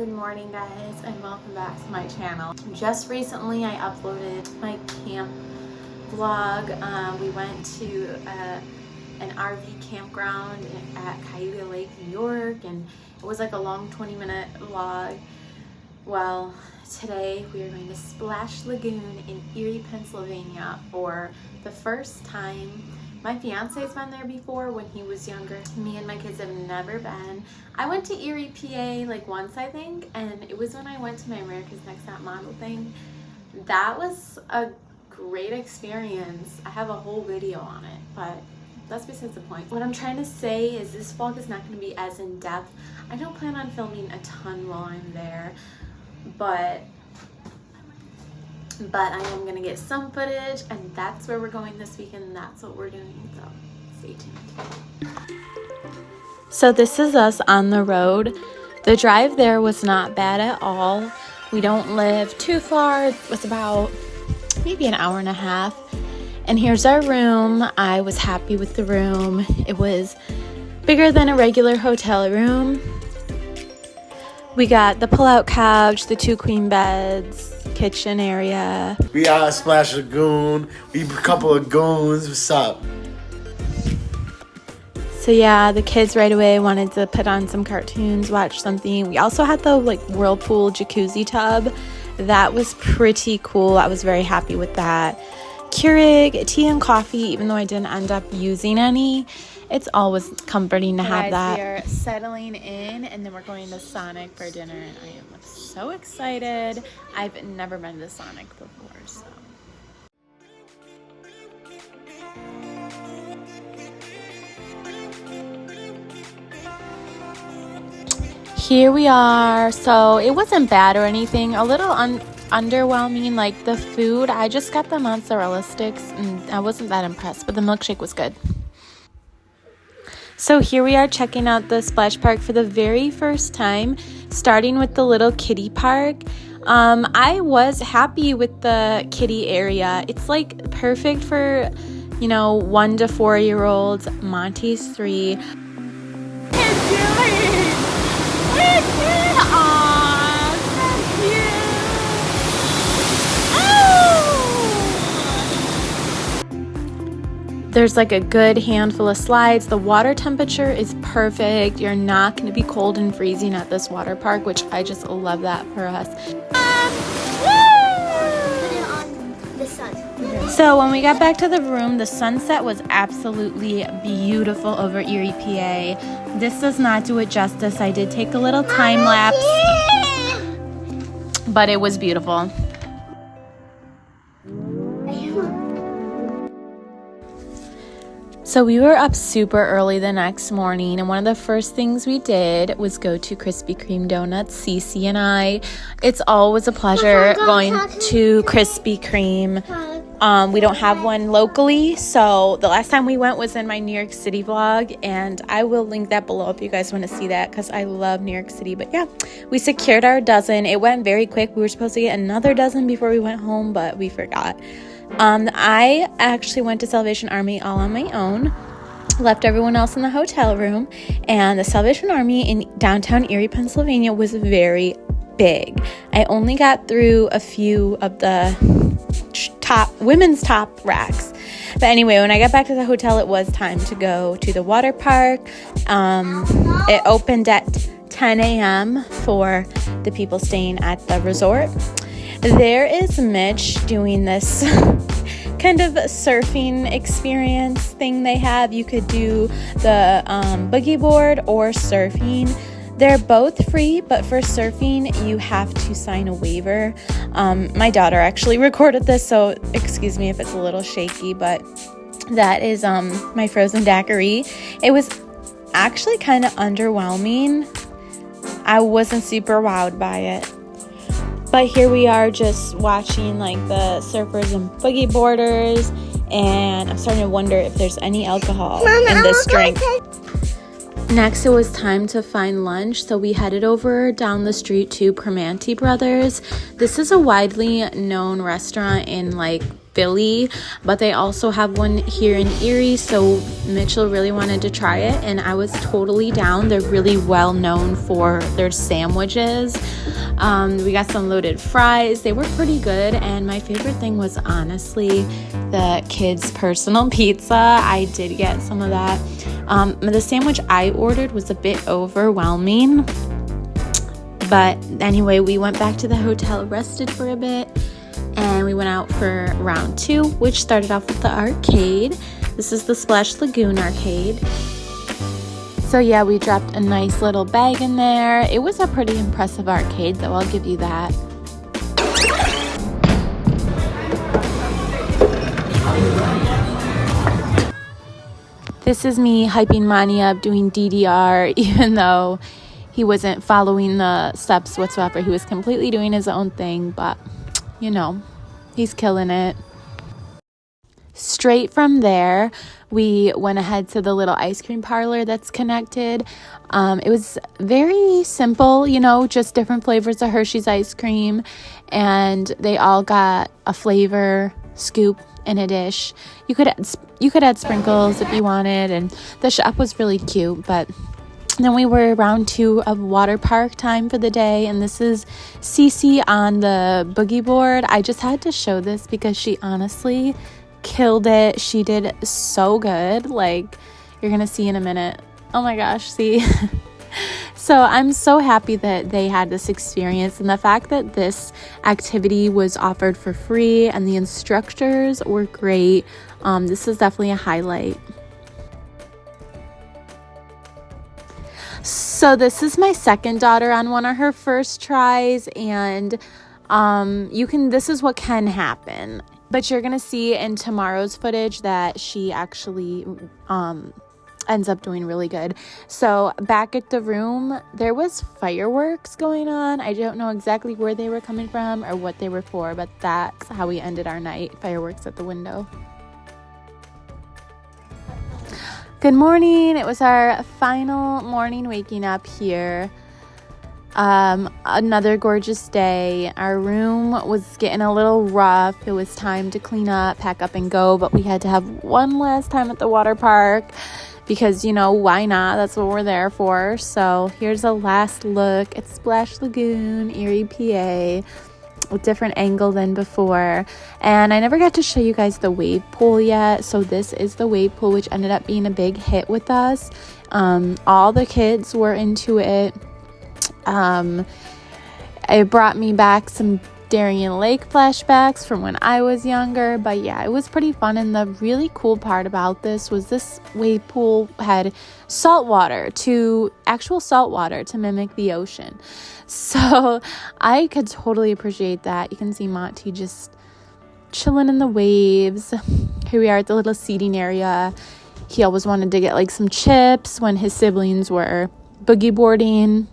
Good morning guys, and welcome back to my channel. Just recently I uploaded my camp vlog. We went to an RV campground at Cayuga Lake, New York, and it was like a long 20-minute vlog. Well, today we are going to Splash Lagoon in Erie, Pennsylvania for the first time. My fiance's been there before when he was younger. Me and my kids have never been. I went to Erie, PA like once I think, and it was when I went to my America's Next Top Model thing. That was a great experience. I have a whole video on it, but that's besides the point. What I'm trying to say is this vlog is not going to be as in-depth. I don't plan on filming a ton while I'm there, but I am gonna get some footage, and that's where we're going this weekend, and that's what we're doing, so stay tuned. So this is us on the road. The drive there was not bad at all. We don't live too far. It was about maybe an hour and a half. And here's our room. I was happy with the room. It was bigger than a regular hotel room. We got the pull-out couch, the 2 queen beds, kitchen area. We out at Splash Lagoon. We a couple of goons. What's up? So yeah, the kids right away wanted to put on some cartoons, watch something. We also had the whirlpool jacuzzi tub. That was pretty cool. I was very happy with that. Keurig, tea and coffee, even though I didn't end up using any. It's always comforting to have that. We are settling in, and then we're going to Sonic for dinner, and I am so excited. I've never been to Sonic before, so. Here we are. So it wasn't bad or anything. A little underwhelming, like the food. I just got the mozzarella sticks, and I wasn't that impressed, but the milkshake was good. So here we are checking out the splash park for the very first time, starting with the little kiddie park. I was happy with the kiddie area. It's like perfect for, 1 to 4 year olds. Monty's 3. There's like a good handful of slides. The water temperature is perfect. You're not going to be cold and freezing at this water park, which I just love that for us. Put it on the sun. So when we got back to the room, the sunset was absolutely beautiful over Erie, PA. This does not do it justice. I did take a little time lapse, but it was beautiful. So we were up super early the next morning, and one of the first things we did was go to Krispy Kreme donuts, Cece and I. It's always a pleasure going to Krispy Kreme. We don't have one locally, so the last time we went was in my New York City vlog, and I will link that below if you guys want to see that, because I love New York City. But yeah, we secured our dozen. It went very quick. We were supposed to get another dozen before we went home, but we forgot. I actually went to Salvation Army all on my own, left everyone else in the hotel room, and the Salvation Army in downtown Erie, Pennsylvania was very big. I only got through a few of the women's top racks. But anyway, when I got back to the hotel, it was time to go to the water park. It opened at 10 a.m. for the people staying at the resort. There is Mitch doing this kind of surfing experience thing they have. You could do the boogie board or surfing. They're both free, but for surfing, you have to sign a waiver. My daughter actually recorded this, so excuse me if it's a little shaky, but that is my frozen daiquiri. It was actually kind of underwhelming. I wasn't super wowed by it. But here we are just watching like the surfers and boogie boarders, and I'm starting to wonder if there's any alcohol in this drink. Next, it was time to find lunch, so we headed over down the street to Primanti Brothers. This is a widely known restaurant in Philly, but they also have one here in Erie, so Mitchell really wanted to try it, and I was totally down. They're really well known for their sandwiches. We got some loaded fries. They were pretty good, and my favorite thing was honestly the kids' personal pizza. I did get some of that. The sandwich I ordered was a bit overwhelming, but anyway, we went back to the hotel, rested for a bit, and we went out for round 2, which started off with the arcade. This is the Splash Lagoon arcade. So yeah, we dropped a nice little bag in there. It was a pretty impressive arcade, though, I'll give you that. This is me hyping Monty up, doing DDR, even though he wasn't following the steps whatsoever. He was completely doing his own thing, but you know, he's killing it. Straight from there, we went ahead to the little ice cream parlor that's connected. It was very simple, you know, just different flavors of Hershey's ice cream, and they all got a flavor scoop in a dish. You could add sprinkles if you wanted, and the shop was really cute. But then we were round 2 of water park time for the day, and this is Cece on the boogie board. I just had to show this because she honestly killed it. She did so good, like you're gonna see in a minute. Oh my gosh, see. So I'm so happy that they had this experience, and the fact that this activity was offered for free and the instructors were great. This is definitely a highlight. So this is my second daughter on one of her first tries, and this is what can happen. But you're gonna see in tomorrow's footage that she actually ends up doing really good. So back at the room, there was fireworks going on. I don't know exactly where they were coming from or what they were for, but that's how we ended our night, fireworks at the window. Good morning. It was our final morning waking up here. Another gorgeous day. Our room was getting a little rough. It was time to clean up, pack up, and go, but we had to have one last time at the water park because, you know, why not? That's what we're there for. So here's a last look at Splash Lagoon, Erie, PA. A different angle than before, and I never got to show you guys the wave pool yet. So this is the wave pool, which ended up being a big hit with us. All the kids were into it. It brought me back some Darien Lake flashbacks from when I was younger, but yeah, it was pretty fun. And the really cool part about this was this wave pool had actual salt water to mimic the ocean. So I could totally appreciate that. You can see Monty just chilling in the waves. Here we are at the little seating area. He always wanted to get like some chips when his siblings were boogie boarding.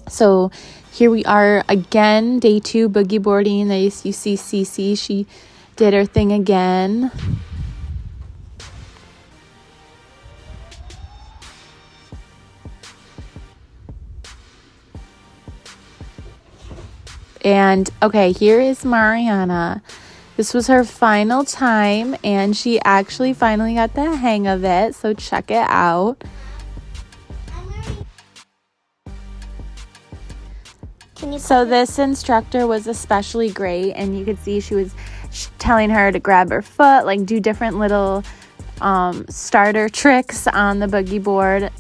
So here we are again, day 2 boogie boarding. You see Cece, she did her thing again. And okay, here is Mariana. This was her final time, and she actually finally got the hang of it. So check it out. So this instructor was especially great, and you could see she was telling her to grab her foot, like do different little starter tricks on the boogie board.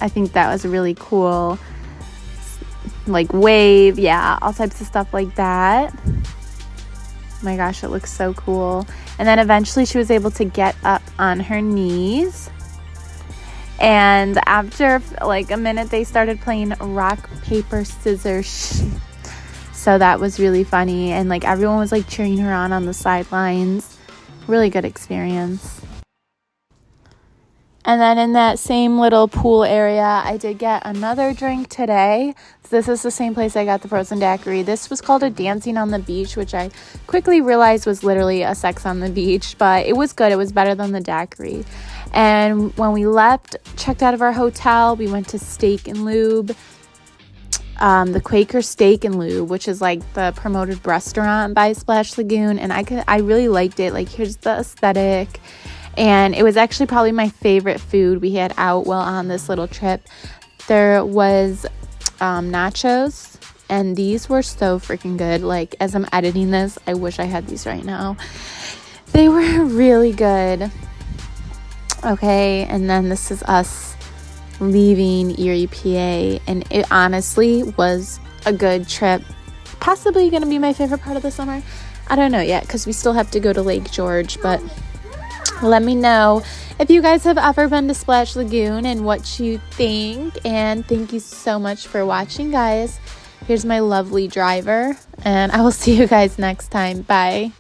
I think that was really cool. Like wave, yeah, all types of stuff like that. Oh my gosh, it looks so cool. And then eventually she was able to get up on her knees. And after like a minute, they started playing rock, paper, scissors. So that was really funny. And like everyone was like cheering her on the sidelines. Really good experience. And then in that same little pool area, I did get another drink today. So this is the same place I got the frozen daiquiri. This was called a dancing on the beach, which I quickly realized was literally a sex on the beach. But it was good. It was better than the daiquiri. And when we left, checked out of our hotel, we went to Steak and Lube. the Quaker Steak and Lube, which is like the promoted restaurant by Splash Lagoon, and I really liked it. Like, here's the aesthetic, and it was actually probably my favorite food we had out while on this little trip. There was nachos, and these were so freaking good. Like, as I'm editing this, I wish I had these right now. They were really good. Okay, and then this is us leaving Erie, PA, and it honestly was a good trip. Possibly going to be my favorite part of the summer. I don't know yet, because we still have to go to Lake George, but let me know if you guys have ever been to Splash Lagoon and what you think. And thank you so much for watching, guys. Here's my lovely driver, and I will see you guys next time. Bye.